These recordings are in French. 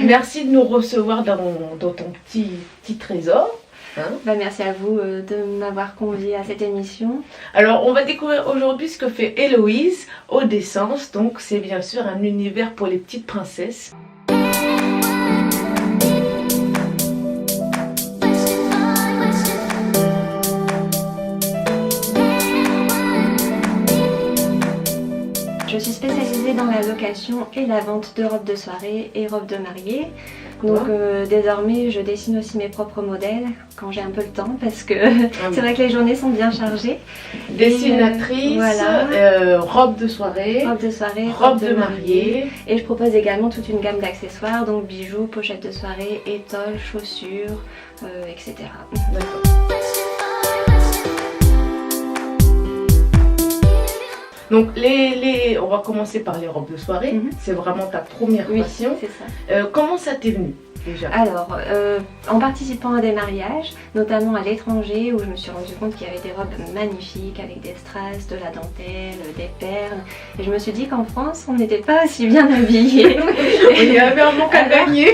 Merci de nous recevoir dans ton petit trésor. Hein? Merci à vous de m'avoir convié à cette émission. Alors, on va découvrir aujourd'hui ce que fait Héloïse au Descens. Donc, c'est bien sûr un univers pour les petites princesses. Je suis spécialisée dans la location et la vente de robes de soirée et robes de mariée. Donc désormais je dessine aussi mes propres modèles quand j'ai un peu le temps parce que c'est vrai que les journées sont bien chargées. Dessinatrice, robe de soirée, robe de mariée. Et je propose également toute une gamme d'accessoires, donc bijoux, pochettes de soirée, étoiles, chaussures, etc. D'accord. Donc on va commencer par les robes de soirée, c'est vraiment ta première passion. C'est ça. Comment ça t'est venu déjà? Alors, en participant à des mariages, notamment à l'étranger, où je me suis rendu compte qu'il y avait des robes magnifiques avec des strass, de la dentelle, des perles. Et je me suis dit qu'en France, on n'était pas aussi bien habillés. Il y avait un manque à gagner.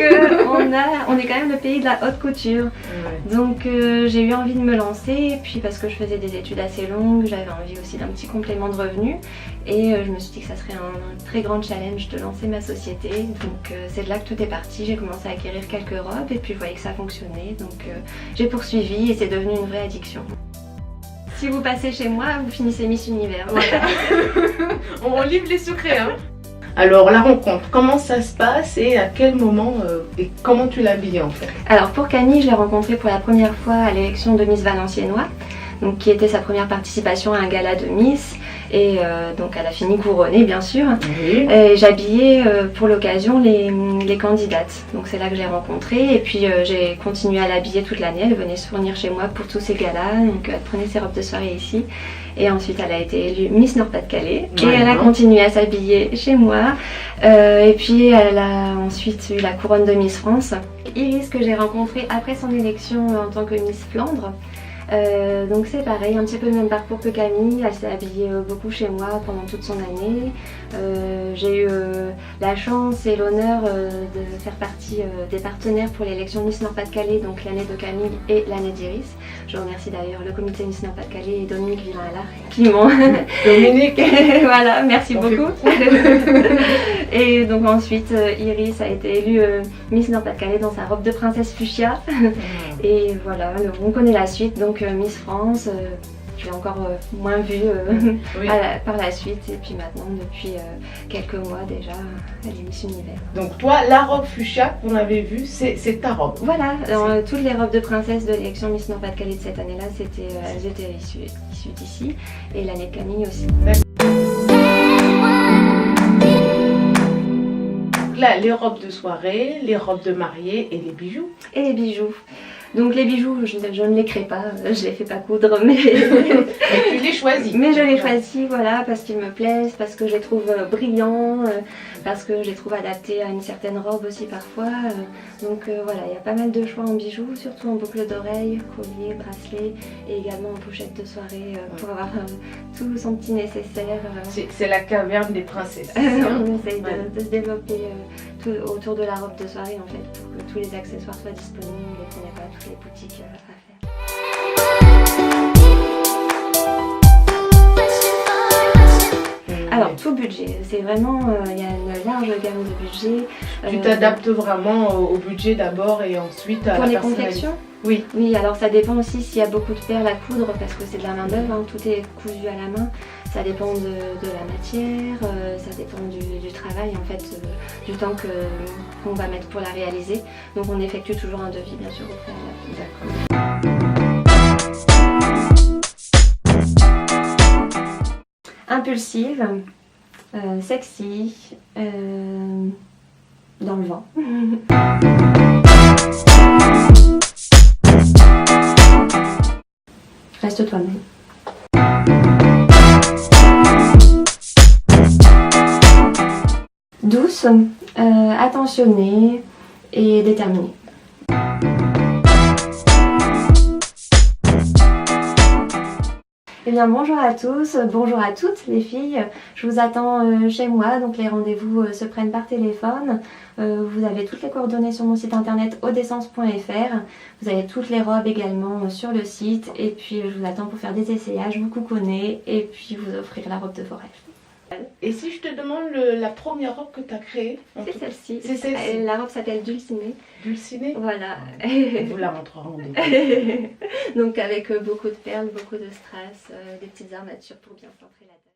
On est quand même le pays de la haute couture. Ouais. Donc j'ai eu envie de me lancer, et puis parce que je faisais des études assez longues, j'avais envie aussi d'un petit complément de revenus. Et je me suis dit que ça serait un très grand challenge de lancer ma société. Donc c'est de là que tout est parti. J'ai commencé à acquérir quelques robes et puis je voyais que ça fonctionnait. Donc j'ai poursuivi et c'est devenu une vraie addiction. Si vous passez chez moi, vous finissez Miss Univers. Voilà. On livre les secrets. Hein. Alors la rencontre, comment ça se passe et à quel moment et comment tu l'habilles en fait? Alors pour Camille, je l'ai rencontrée pour la première fois à l'élection de Miss Valenciennois. Donc, qui était sa première participation à un gala de Miss, et donc elle a fini couronnée bien sûr. Oui. J'habillais pour l'occasion les candidates, donc c'est là que je l'ai rencontrée, et puis j'ai continué à l'habiller toute l'année. Elle venait se fournir chez moi pour tous ces galas, donc elle prenait ses robes de soirée ici, et ensuite elle a été élue Miss Nord-Pas-de-Calais, et elle a continué à s'habiller chez moi, et puis elle a ensuite eu la couronne de Miss France. Iris, que j'ai rencontrée après son élection en tant que Miss Flandre. Donc c'est pareil, un petit peu le même parcours que Camille. Elle s'est habillée beaucoup chez moi pendant toute son année. J'ai eu la chance et l'honneur de faire partie des partenaires pour l'élection Miss Nord-Pas-de-Calais, donc l'année de Camille et l'année d'Iris. Je remercie d'ailleurs le comité Miss Nord-Pas-de-Calais et Dominique Villain-Allard qui m'ont... Dominique. Voilà, merci beaucoup. Et donc ensuite Iris a été élue Miss Nord-Pas-de-Calais dans sa robe de princesse fuchsia. Et voilà, on connaît la suite. Donc Miss France, je l'ai encore moins vue par la suite, et puis maintenant depuis quelques mois déjà, elle est Miss Univers. Donc toi, la robe fuchsia qu'on avait vue, c'est ta robe? Voilà, toutes les robes de princesse de l'élection Miss Nord-Pas-de-Calais de cette année-là, elles étaient issues d'ici, et l'année de Camille aussi. Là, les robes de soirée, les robes de mariée et les bijoux. Et les bijoux. Donc les bijoux, je ne les crée pas, je les fais pas coudre, mais... Mais tu les choisis. Mais je les choisis, voilà, parce qu'ils me plaisent, parce que je les trouve brillants, parce que je les trouve adaptés à une certaine robe aussi parfois. Donc voilà, il y a pas mal de choix en bijoux, surtout en boucle d'oreilles, collier, bracelet, et également en pochette de soirée, pour avoir tout son petit nécessaire. C'est la caverne des princesses. On essaye de se développer tout autour de la robe de soirée en fait, pour que tous les accessoires soient disponibles et qu'il n'y ait pas toutes les boutiques à faire. Alors tout budget, c'est vraiment, il y a une large gamme de budget. Tu t'adaptes vraiment au budget d'abord et ensuite à pour la les personnalité. confections? Oui. Oui, alors ça dépend aussi s'il y a beaucoup de perles à coudre parce que c'est de la main d'œuvre, hein, tout est cousu à la main. Ça dépend de la matière, ça dépend du travail en fait, du temps qu'on va mettre pour la réaliser. Donc on effectue toujours un devis bien sûr au préalable. D'accord. Impulsive, sexy, dans le vent. Reste toi-même. Douce, attentionnée et déterminée. Eh bien bonjour à tous, bonjour à toutes les filles. Je vous attends chez moi, donc les rendez-vous se prennent par téléphone. Vous avez toutes les coordonnées sur mon site internet audessence.fr. Vous avez toutes les robes également sur le site. Et puis je vous attends pour faire des essayages, vous couconner et puis vous offrir la robe de vos rêves. Et si je te demande la première robe que tu as créée? C'est celle-ci. C'est celle-ci. La robe s'appelle Dulcinée. Dulcinée? Voilà. On vous la montrera en détail. Donc avec beaucoup de perles, beaucoup de strass, des petites armatures pour bien centrer la tête.